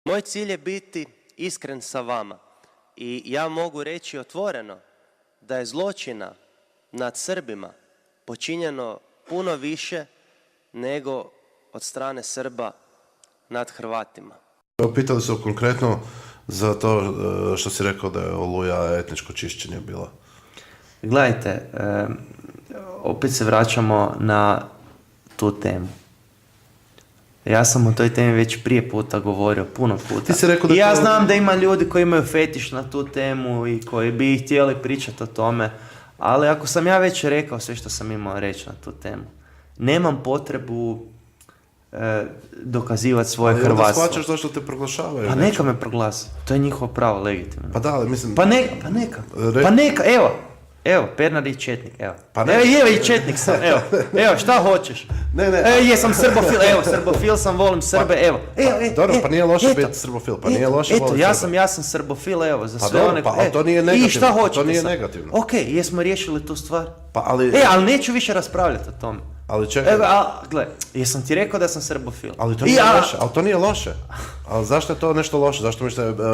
Moj cilj je biti iskren sa vama i ja mogu reći otvoreno da je zločina nad Srbima počinjeno puno više nego od strane Srba nad Hrvatima. Pitali su konkretno za to što si rekao da je Oluja etničko čišćenje bila. Gledajte, opet se vraćamo na tu temu. Ja sam o toj temi već prije puta govorio, puno puta. Ti si rekao da I ja to... znam da ima ljudi koji imaju fetiš na tu temu i koji bi htjeli pričati o tome, ali ako sam ja već rekao sve što sam imao reći na tu temu, nemam potrebu dokazivati svoje hrvatstvo. Onda shvaćaš zašto te proglašavaju. Pa neka me proglasi, to je njihovo pravo, legitimno. Pa da, ali mislim... Pa neka, evo, Pernar je četnik, evo. Pa ne. Evo i četnik sam, evo, šta hoćeš? Jesam srbofil, evo, srbofil sam, volim Srbe, evo. Dobro, pa nije loše biti srbofil, pa nije loše voliti Srbe. Ja sam srbofil, evo, za Pa sve dobro, one... pa to nije negativno. I šta hoćete to nije sad? negativno. Ok, jesmo riješili tu stvar? Pa ali... ali neću više raspravljati o tome. Ali čekaj... Gle, jesam ti rekao da sam srbofil? Ali to nije loše, Ali zašto je to nešto loše? Zašto misliš da je...